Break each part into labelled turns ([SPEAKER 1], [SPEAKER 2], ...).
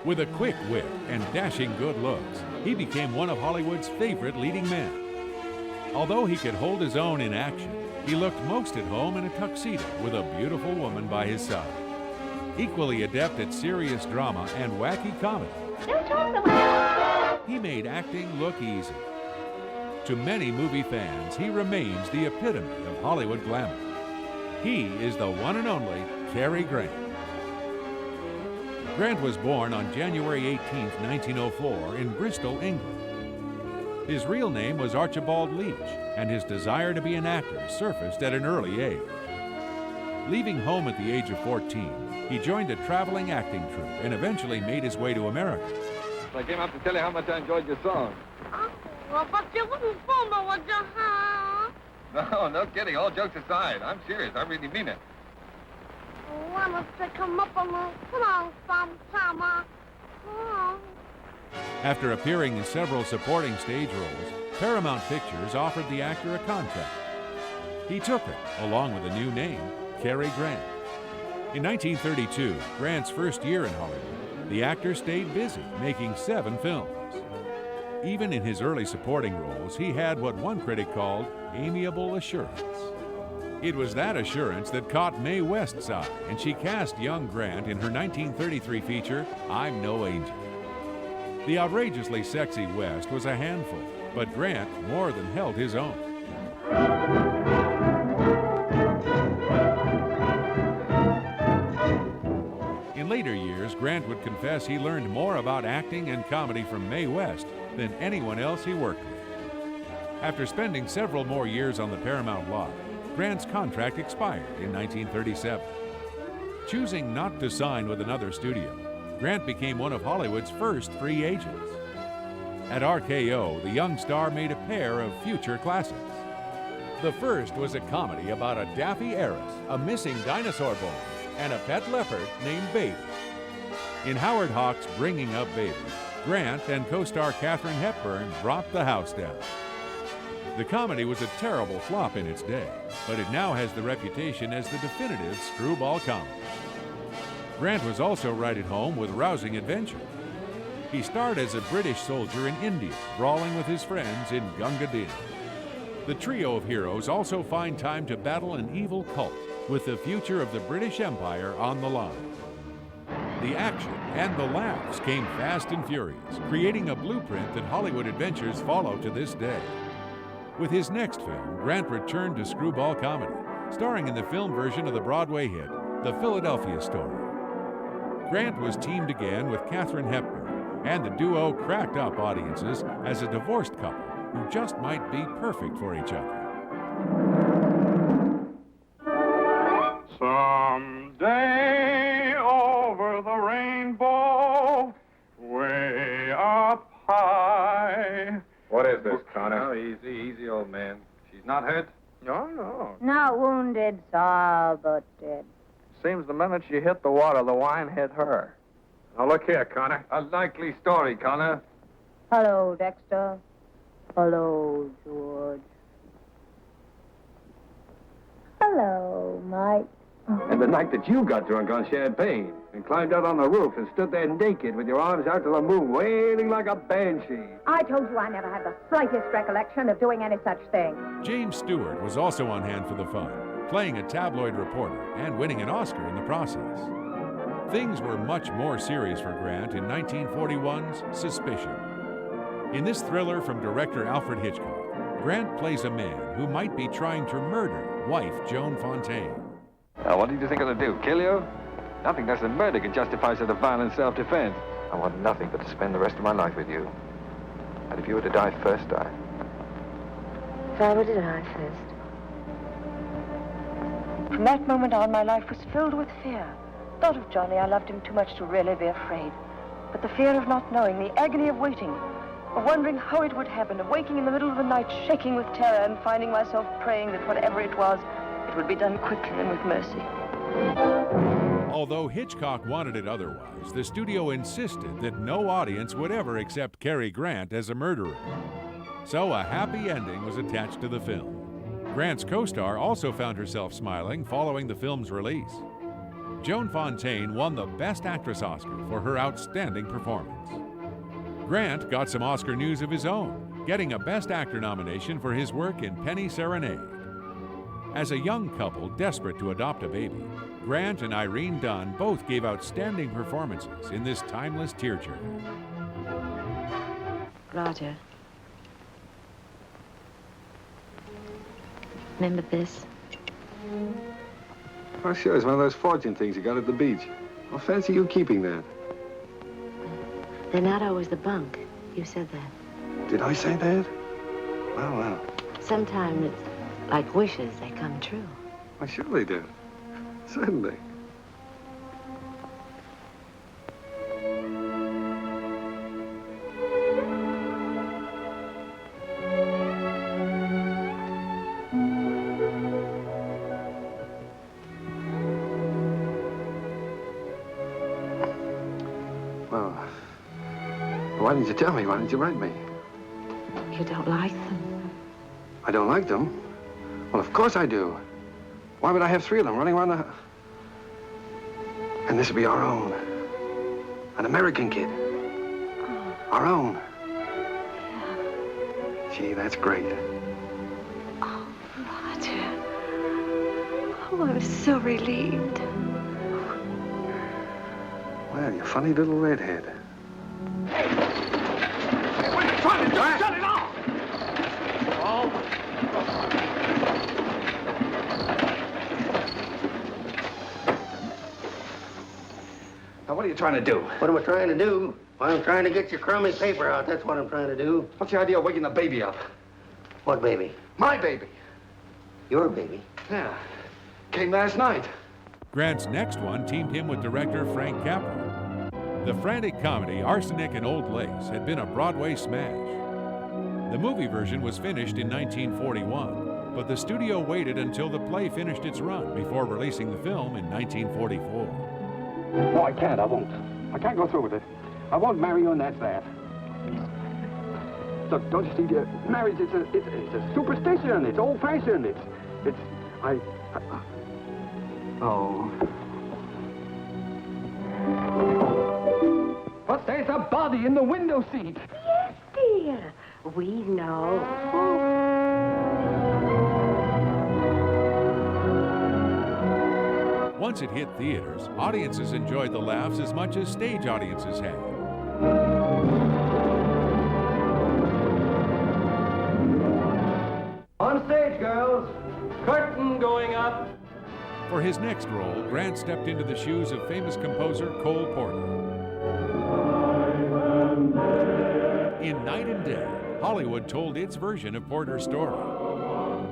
[SPEAKER 1] With a quick wit and dashing good looks, he became one of Hollywood's favorite leading men. Although he could hold his own in action, he looked most at home in a tuxedo with a beautiful woman by his side. Equally adept at serious drama and wacky comedy, he made acting look easy. To many movie fans, he remains the epitome of Hollywood glamour. He is the one and only Cary Grant. Grant was born on January 18, 1904 in Bristol, England. His real name was Archibald Leach, and his desire to be an actor surfaced at an early age. Leaving home at the age of 14, he joined a traveling acting troupe and eventually made his way to America.
[SPEAKER 2] I came up to tell you how much I enjoyed your song.
[SPEAKER 3] Oh, but you wouldn't phone me, would you, huh?
[SPEAKER 2] No, no kidding. All jokes aside. I'm serious. I really mean it.
[SPEAKER 3] Oh, I must have come up on the... Come on, sometime. Oh.
[SPEAKER 1] After appearing in several supporting stage roles, Paramount Pictures offered the actor a contract. He took it, along with a new name, Cary Grant. In 1932, Grant's first year in Hollywood, the actor stayed busy, making 7 films. Even in his early supporting roles, he had what one critic called amiable assurance. It was that assurance that caught Mae West's eye, and she cast young Grant in her 1933 feature, I'm No Angel. The outrageously sexy West was a handful, but Grant more than held his own. In later years, Grant would confess he learned more about acting and comedy from Mae West than anyone else he worked with. After spending several more years on the Paramount lot, Grant's contract expired in 1937. Choosing not to sign with another studio, Grant became one of Hollywood's first free agents. At RKO, the young star made a pair of future classics. The first was a comedy about a daffy heiress, a missing dinosaur bone, and a pet leopard named Baby. In Howard Hawks' Bringing Up Baby, Grant and co-star Katharine Hepburn brought the house down. The comedy was a terrible flop in its day, but it now has the reputation as the definitive screwball comedy. Grant was also right at home with rousing adventure. He starred as a British soldier in India, brawling with his friends in Gunga Din. The trio of heroes also find time to battle an evil cult, with the future of the British Empire on the line. The action and the laughs came fast and furious, creating a blueprint that Hollywood adventures follow to this day. With his next film, Grant returned to screwball comedy, starring in the film version of the Broadway hit, The Philadelphia Story. Grant was teamed again with Katharine Hepburn, and the duo cracked up audiences as a divorced couple who just might be perfect for each other.
[SPEAKER 4] Someday over the rainbow, way up high.
[SPEAKER 2] What is this, Connor? Oh, easy, old man. She's not hurt?
[SPEAKER 4] No.
[SPEAKER 5] Not wounded, all but dead.
[SPEAKER 4] Seems the minute she hit the water, the wine hit her.
[SPEAKER 2] Now, look here, Connor. A likely story, Connor.
[SPEAKER 5] Hello, Dexter. Hello, George. Hello, Mike.
[SPEAKER 2] And the night that you got drunk on champagne and climbed out on the roof and stood there naked with your arms out to the moon, wailing like a banshee.
[SPEAKER 5] I told you I never had the slightest recollection of doing any such thing.
[SPEAKER 1] James Stewart was also on hand for the fun, playing a tabloid reporter and winning an Oscar in the process. Things were much more serious for Grant in 1941's Suspicion. In this thriller from director Alfred Hitchcock, Grant plays a man who might be trying to murder wife Joan Fontaine.
[SPEAKER 2] Now, what did you think I'd do, kill you? Nothing less than murder could justify such a violent self-defense. I want nothing but to spend the rest of my life with you. And if you were to die first,
[SPEAKER 5] If I were to die first. From that moment on, my life was filled with fear. Thought of Johnny, I loved him too much to really be afraid. But the fear of not knowing, the agony of waiting, of wondering how it would happen, of waking in the middle of the night, shaking with terror, and finding myself praying that whatever it was, it would be done quickly and with mercy.
[SPEAKER 1] Although Hitchcock wanted it otherwise, the studio insisted that no audience would ever accept Cary Grant as a murderer. So a happy ending was attached to the film. Grant's co-star also found herself smiling following the film's release. Joan Fontaine won the Best Actress Oscar for her outstanding performance. Grant got some Oscar news of his own, getting a Best Actor nomination for his work in Penny Serenade. As a young couple desperate to adopt a baby, Grant and Irene Dunne both gave outstanding performances in this timeless tearjerker.
[SPEAKER 6] Roger. Remember this?
[SPEAKER 2] Oh, sure. It's one of those fortune things you got at the beach. Well, fancy you keeping that.
[SPEAKER 6] They're not always the bunk. You said that.
[SPEAKER 2] Did I say that? Well, well.
[SPEAKER 6] Sometimes it's like wishes, they come true.
[SPEAKER 2] Why, sure they do. Certainly. Well, why didn't you tell me? Why didn't you write me?
[SPEAKER 6] You don't like them?
[SPEAKER 2] I don't like them? Well, of course I do. Why would I have 3 of them running around the... And this would be our own. An American kid.
[SPEAKER 6] Oh.
[SPEAKER 2] Our own.
[SPEAKER 6] Yeah.
[SPEAKER 2] Gee, that's great.
[SPEAKER 6] Oh, Roger. Oh, I'm so relieved.
[SPEAKER 2] Well, you funny little redhead.
[SPEAKER 4] Hey, what are you trying to do? Shut it off! Oh. Now, what are you trying to do?
[SPEAKER 7] What am I trying to do? I'm trying to get your crummy paper out. That's what I'm trying to do.
[SPEAKER 2] What's the idea of waking the baby up?
[SPEAKER 7] What baby?
[SPEAKER 2] My baby.
[SPEAKER 7] Your baby?
[SPEAKER 2] Yeah. Came last night.
[SPEAKER 1] Grant's next one teamed him with director Frank Capra. The frantic comedy Arsenic and Old Lace had been a Broadway smash. The movie version was finished in 1941, but the studio waited until the play finished its run before releasing the film in 1944.
[SPEAKER 8] No, I can't. I won't. I can't go through with it. I won't marry you, and that's that. Look, don't you see? Marriage is a superstition. It's old-fashioned. Oh. But there's a body in the window seat.
[SPEAKER 6] Yes, dear. We know.
[SPEAKER 1] Once it hit theaters, audiences enjoyed the laughs as much as stage audiences had.
[SPEAKER 8] On stage, girls. Curtain going up.
[SPEAKER 1] For his next role, Grant stepped into the shoes of famous composer Cole Porter. In Night and Day, Hollywood told its version of Porter's story.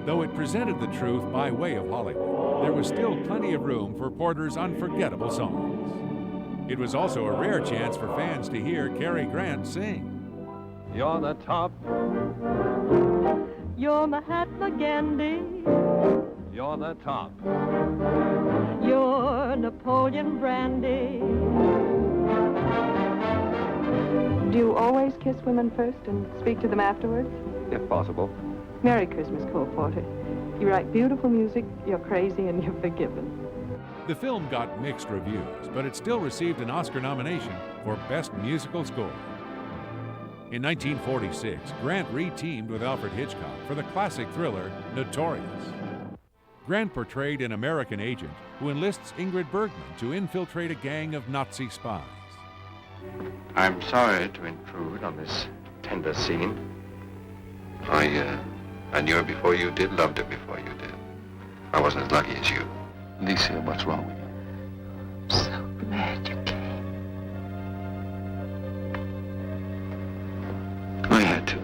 [SPEAKER 1] Though it presented the truth by way of Hollywood, there was still plenty of room for Porter's unforgettable songs. It was also a rare chance for fans to hear Cary Grant sing.
[SPEAKER 8] You're the top.
[SPEAKER 9] You're Mahatma Gandhi.
[SPEAKER 8] You're the top.
[SPEAKER 9] You're Napoleon Brandy.
[SPEAKER 5] Do you always kiss women first and speak to them afterwards?
[SPEAKER 2] If possible.
[SPEAKER 5] Merry Christmas, Cole Porter. You write beautiful music, you're crazy, and you're forgiven.
[SPEAKER 1] The film got mixed reviews, but it still received an Oscar nomination for Best Musical Score. In 1946, Grant re-teamed with Alfred Hitchcock for the classic thriller Notorious. Grant portrayed an American agent who enlists Ingrid Bergman to infiltrate a gang of Nazi spies.
[SPEAKER 10] I'm sorry to intrude on this tender scene. I knew her before you did, loved her before you did. I wasn't as lucky as you.
[SPEAKER 2] Alicia, what's wrong with you?
[SPEAKER 6] I'm so glad you came.
[SPEAKER 10] I had to.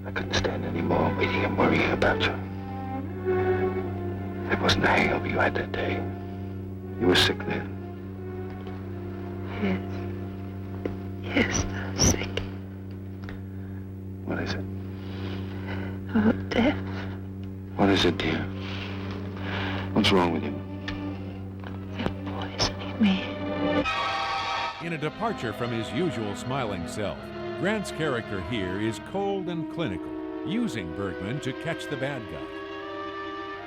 [SPEAKER 10] I couldn't stand any more waiting and worrying about you. It wasn't a hangover you had that day. You were sick then.
[SPEAKER 6] Yes, I'm sick.
[SPEAKER 10] What is it?
[SPEAKER 6] Oh, death.
[SPEAKER 10] What is it, dear? What's wrong with you?
[SPEAKER 6] They're poisoning me.
[SPEAKER 1] In a departure from his usual smiling self, Grant's character here is cold and clinical, using Bergman to catch the bad guy.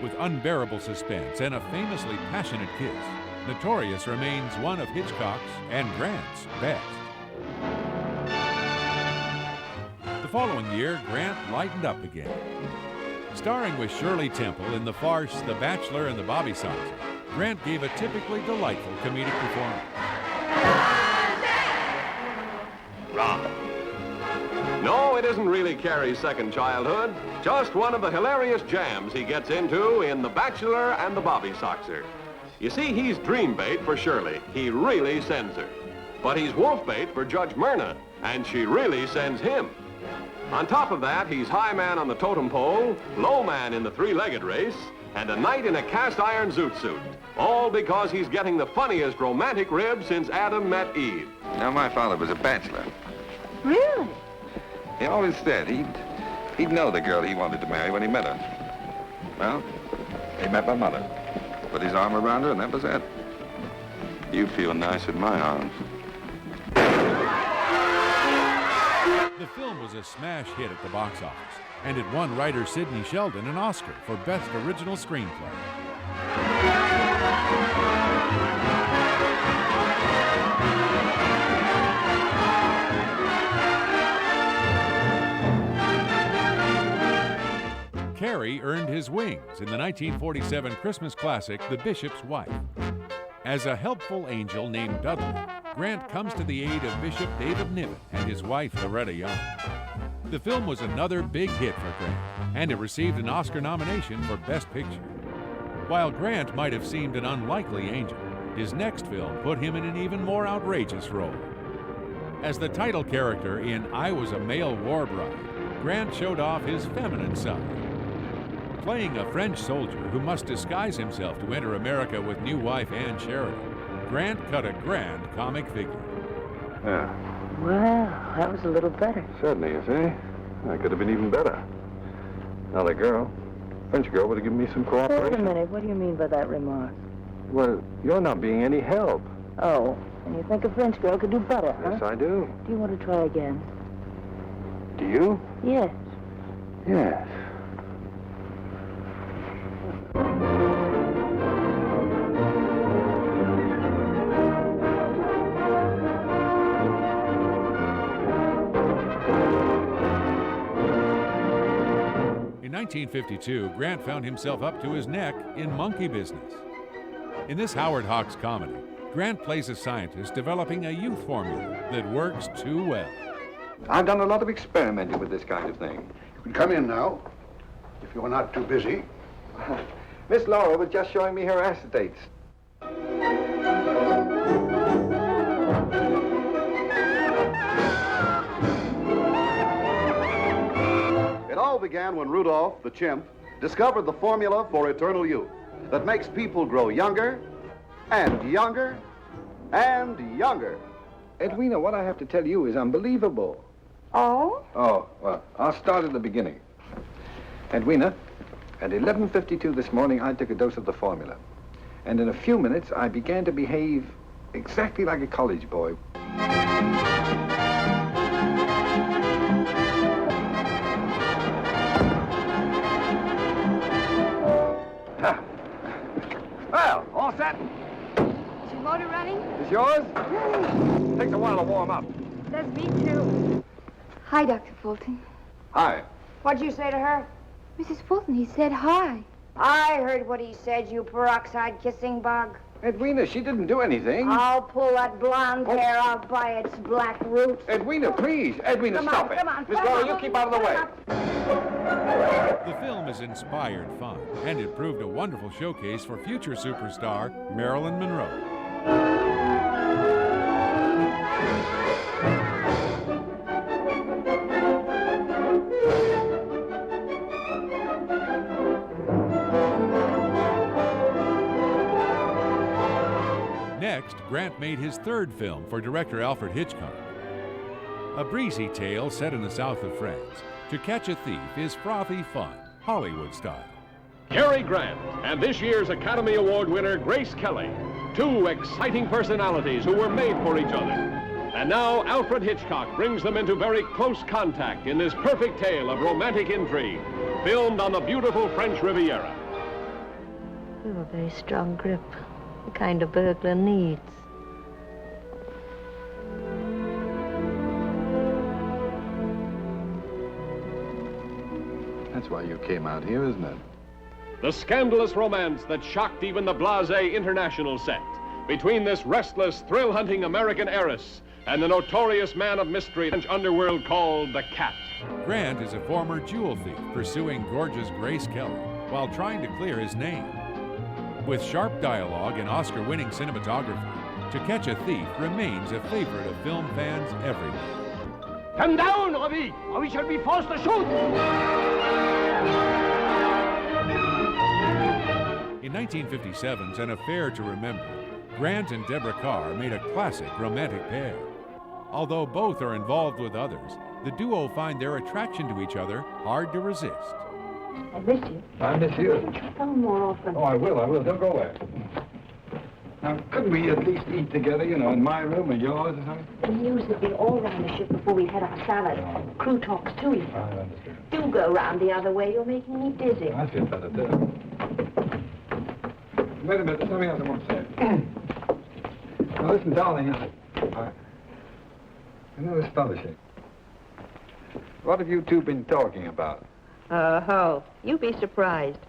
[SPEAKER 1] With unbearable suspense and a famously passionate kiss, Notorious remains one of Hitchcock's and Grant's best. The following year, Grant lightened up again. Starring with Shirley Temple in the farce The Bachelor and the Bobby Soxer, Grant gave a typically delightful comedic performance.
[SPEAKER 11] Wrong. No, it isn't really Cary's second childhood. Just one of the hilarious jams he gets into in The Bachelor and the Bobby Soxer. You see, he's dream bait for Shirley. He really sends her. But he's wolf bait for Judge Myrna, and she really sends him. On top of that, he's high man on the totem pole, low man in the three-legged race, and a knight in a cast-iron zoot suit. All because he's getting the funniest romantic rib since Adam met Eve.
[SPEAKER 10] Now, my father was a bachelor.
[SPEAKER 5] Really?
[SPEAKER 10] He always said he'd know the girl he wanted to marry when he met her. Well, he met my mother, put his arm around her, and that was it. You feel nice in my arms.
[SPEAKER 1] The film was a smash hit at the box office, and it won writer Sidney Sheldon an Oscar for Best Original Screenplay. Cary earned his wings in the 1947 Christmas classic, The Bishop's Wife. As a helpful angel named Dudley, Grant comes to the aid of Bishop David Niven and his wife, Loretta Young. The film was another big hit for Grant, and it received an Oscar nomination for Best Picture. While Grant might have seemed an unlikely angel, his next film put him in an even more outrageous role. As the title character in I Was a Male Warbride, Grant showed off his feminine side. Playing a French soldier who must disguise himself to enter America with new wife Anne Charade, Grant cut a grand comic figure.
[SPEAKER 2] Yeah.
[SPEAKER 5] Well, that was a little better.
[SPEAKER 2] Certainly, you see. That could have been even better. Now, the girl, French girl, would have given me some cooperation.
[SPEAKER 5] Wait a minute. What do you mean by that remark?
[SPEAKER 2] Well, you're not being any help.
[SPEAKER 5] Oh, and you think a French girl could do better, huh?
[SPEAKER 2] Yes, I do.
[SPEAKER 5] Do you want to try again?
[SPEAKER 2] Do you?
[SPEAKER 5] Yes.
[SPEAKER 2] Yes.
[SPEAKER 1] In 1952, Grant found himself up to his neck in monkey business. In this Howard Hawks comedy, Grant plays a scientist developing a youth formula that works too well.
[SPEAKER 2] I've done a lot of experimenting with this kind of thing.
[SPEAKER 12] You can come in now, if you're not too busy.
[SPEAKER 2] Miss Laura was just showing me her acetates.
[SPEAKER 12] It all began when Rudolph, the chimp, discovered the formula for eternal youth that makes people grow younger and younger and younger.
[SPEAKER 2] Edwina, what I have to tell you is unbelievable.
[SPEAKER 3] Oh?
[SPEAKER 2] Oh, well, I'll start at the beginning. Edwina, at 11:52 this morning, I took a dose of the formula. And in a few minutes, I began to behave exactly like a college boy.
[SPEAKER 8] Well, all set?
[SPEAKER 3] Is your motor running?
[SPEAKER 8] Is yours? Takes a while to warm up.
[SPEAKER 3] Does me too. Hi, Dr. Fulton.
[SPEAKER 2] Hi.
[SPEAKER 3] What'd you say to her? Mrs. Fulton, he said hi. I heard what he said, you peroxide kissing bug.
[SPEAKER 2] Edwina, she didn't do anything.
[SPEAKER 3] I'll pull that blonde hair out by its black roots.
[SPEAKER 2] Edwina, please. Edwina,
[SPEAKER 3] Come
[SPEAKER 2] stop
[SPEAKER 3] on,
[SPEAKER 2] it.
[SPEAKER 3] come on,
[SPEAKER 2] Miss
[SPEAKER 3] come
[SPEAKER 2] Laura,
[SPEAKER 3] on.
[SPEAKER 2] you keep out of the way.
[SPEAKER 1] The film is inspired fun, and it proved a wonderful showcase for future superstar Marilyn Monroe. Next, Grant made his third film for director Alfred Hitchcock. A breezy tale set in the south of France, To Catch a Thief is frothy fun, Hollywood style.
[SPEAKER 11] Cary Grant and this year's Academy Award winner Grace Kelly. Two exciting personalities who were made for each other. And now Alfred Hitchcock brings them into very close contact in this perfect tale of romantic intrigue, filmed on the beautiful French Riviera.
[SPEAKER 6] Oh, a very strong grip. The kind a burglar needs.
[SPEAKER 2] That's why you came out here, isn't it?
[SPEAKER 11] The scandalous romance that shocked even the blasé international set between this restless, thrill-hunting American heiress and the notorious man of mystery French underworld called the Cat.
[SPEAKER 1] Grant is a former jewel thief pursuing gorgeous Grace Kelly while trying to clear his name. With sharp dialogue and Oscar-winning cinematography, To Catch a Thief remains a favorite of film fans everywhere.
[SPEAKER 4] Come down, Robbie, or we shall be forced to shoot!
[SPEAKER 1] In 1957's An Affair to Remember, Grant and Deborah Carr made a classic romantic pair. Although both are involved with others, the duo find their attraction to each other hard to resist.
[SPEAKER 6] I miss you.
[SPEAKER 2] I miss you.
[SPEAKER 6] Come more often.
[SPEAKER 2] Oh, I will. Don't go away. Now, couldn't we at least eat together, you know, in my room or yours or something?
[SPEAKER 6] The news has been all round the ship before we've had our salad. Crew talks too, you know.
[SPEAKER 2] I understand.
[SPEAKER 6] Do go round the other way. You're making me dizzy.
[SPEAKER 2] I feel better, too. Wait a minute, there's something else I want to say. Now, listen, darling, you know, it's astonishing. What have you two been talking about?
[SPEAKER 6] Oh, you'd be surprised.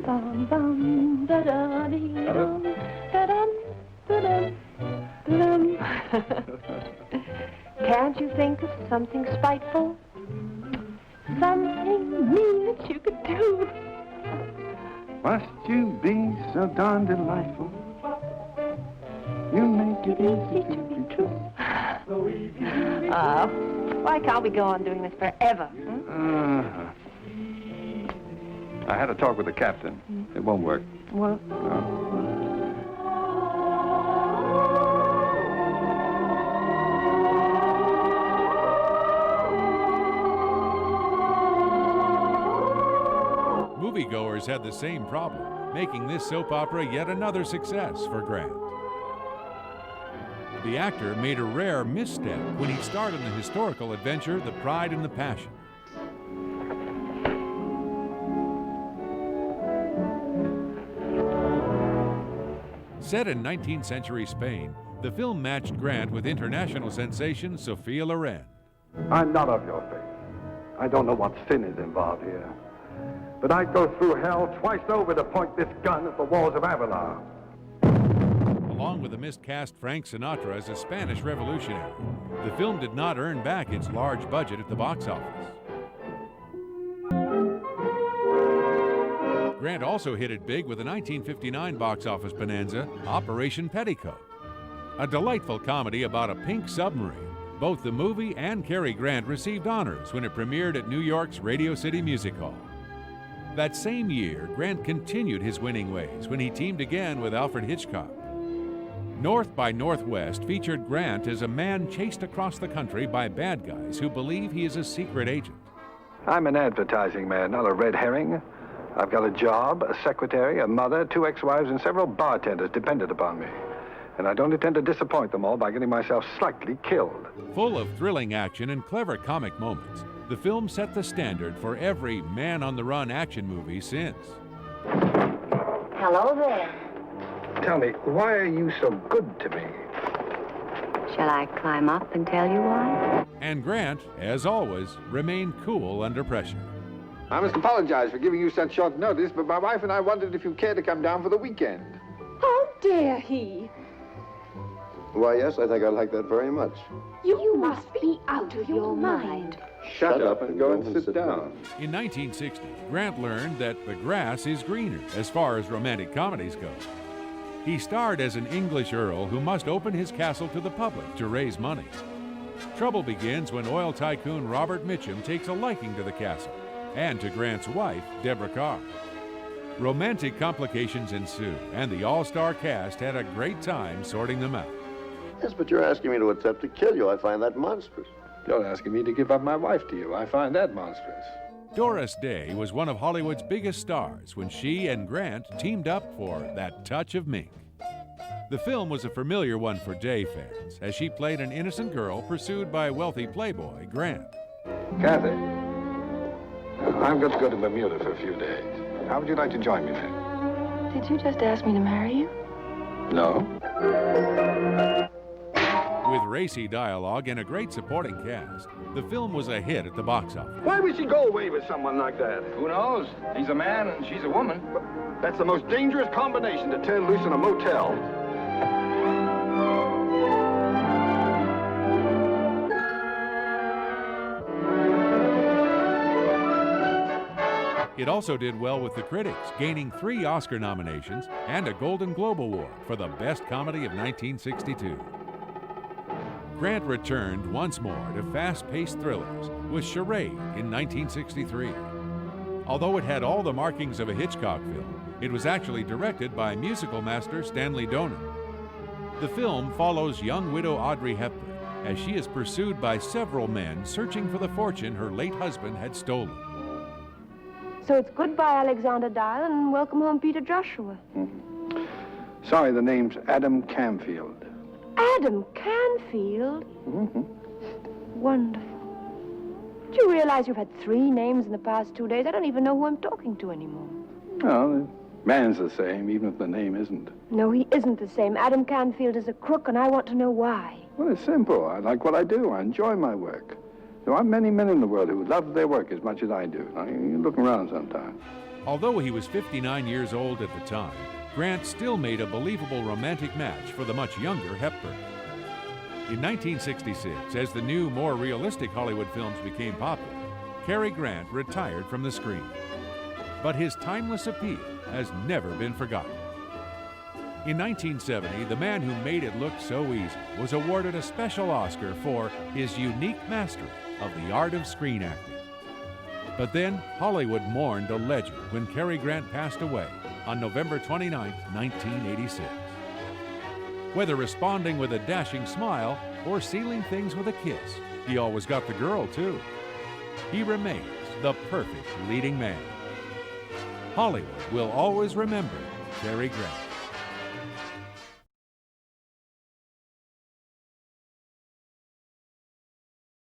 [SPEAKER 6] Bum, bum, da-da-dee, dum, da-dum, da-dum, da-dum. Can't you think of something spiteful? Something mean that you could do?
[SPEAKER 2] Must you be so darn delightful? You make it easy to be true.
[SPEAKER 6] Why can't we go on doing this forever?
[SPEAKER 2] I had a talk with the captain. It won't work.
[SPEAKER 6] Well,
[SPEAKER 1] Moviegoers had the same problem, making this soap opera yet another success for Grant. The actor made a rare misstep when he starred in the historical adventure The Pride and the Passion. Set in 19th century Spain, the film matched Grant with international sensation Sophia Loren.
[SPEAKER 12] I'm not of your faith. I don't know what sin is involved here. But I'd go through hell twice over to point this gun at the walls of Avalon.
[SPEAKER 1] Along with the miscast Frank Sinatra as a Spanish revolutionary, the film did not earn back its large budget at the box office. Grant also hit it big with the 1959 box office bonanza, Operation Petticoat. A delightful comedy about a pink submarine. Both the movie and Cary Grant received honors when it premiered at New York's Radio City Music Hall. That same year, Grant continued his winning ways when he teamed again with Alfred Hitchcock. North by Northwest featured Grant as a man chased across the country by bad guys who believe he is a secret agent.
[SPEAKER 2] I'm an advertising man, not a red herring. I've got a job, a secretary, a mother, 2 ex-wives, and several bartenders dependent upon me. And I don't intend to disappoint them all by getting myself slightly killed.
[SPEAKER 1] Full of thrilling action and clever comic moments, the film set the standard for every man-on-the-run action movie since.
[SPEAKER 6] hello there.
[SPEAKER 2] Tell me, why are you so good to me?
[SPEAKER 6] Shall I climb up and tell you why?
[SPEAKER 1] And Grant, as always, remained cool under pressure.
[SPEAKER 2] I must apologize for giving you such short notice, but my wife and I wondered if you cared to come down for the weekend.
[SPEAKER 9] How dare he?
[SPEAKER 10] Why, yes, I think I'd like that very much.
[SPEAKER 9] You must be out of your mind.
[SPEAKER 2] Shut up and go and sit down.
[SPEAKER 1] In 1960, Grant learned that the grass is greener as far as romantic comedies go. He starred as an English earl who must open his castle to the public to raise money. Trouble begins when oil tycoon Robert Mitchum takes a liking to the castle and to Grant's wife, Deborah Carr. Romantic complications ensue, and the all-star cast had a great time sorting them out.
[SPEAKER 10] Yes, but you're asking me to attempt to kill you. I find that monstrous.
[SPEAKER 2] You're asking me to give up my wife to you. I find that monstrous.
[SPEAKER 1] Doris Day was one of Hollywood's biggest stars when she and Grant teamed up for That Touch of Mink. The film was a familiar one for Day fans, as she played an innocent girl pursued by wealthy playboy Grant.
[SPEAKER 2] Kathy, I've got to go to Bermuda for a few days. How would you like to join me there?
[SPEAKER 5] Did you just ask me to marry you?
[SPEAKER 2] No?
[SPEAKER 1] With racy dialogue and a great supporting cast, the film was a hit at the box office.
[SPEAKER 8] Why would she go away with someone like that?
[SPEAKER 2] Who knows? He's a man and she's a woman. But that's the most dangerous combination to turn loose in a motel.
[SPEAKER 1] It also did well with the critics, gaining 3 Oscar nominations and a Golden Globe Award for the Best Comedy of 1962. Grant returned once more to fast-paced thrillers with Charade in 1963. Although it had all the markings of a Hitchcock film, it was actually directed by musical master Stanley Donen. The film follows young widow Audrey Hepburn as she is pursued by several men searching for the fortune her late husband had stolen.
[SPEAKER 5] So it's goodbye, Alexander Dial, and welcome home, Peter Joshua.
[SPEAKER 2] Sorry, the name's Adam Camfield.
[SPEAKER 5] Adam Canfield?
[SPEAKER 2] Mm-hmm.
[SPEAKER 5] Wonderful. Do you realize you've had 3 names in the past 2 days? I don't even know who I'm talking to anymore.
[SPEAKER 2] No, the man's the same, even if the name isn't.
[SPEAKER 5] No, he isn't the same. Adam Canfield is a crook, and I want to know why.
[SPEAKER 2] Well, it's simple. I like what I do. I enjoy my work. There aren't many men in the world who love their work as much as I do. Now, you look around sometime.
[SPEAKER 1] Although he was 59 years old at the time, Grant still made a believable romantic match for the much younger Hepburn. In 1966, as the new, more realistic Hollywood films became popular, Cary Grant retired from the screen. But his timeless appeal has never been forgotten. In 1970, the man who made it look so easy was awarded a special Oscar for his unique mastery of the art of screen acting. But then Hollywood mourned a legend when Cary Grant passed away on November 29, 1986. Whether responding with a dashing smile or sealing things with a kiss, he always got the girl too. He remains the perfect leading man. Hollywood will always remember Cary Grant.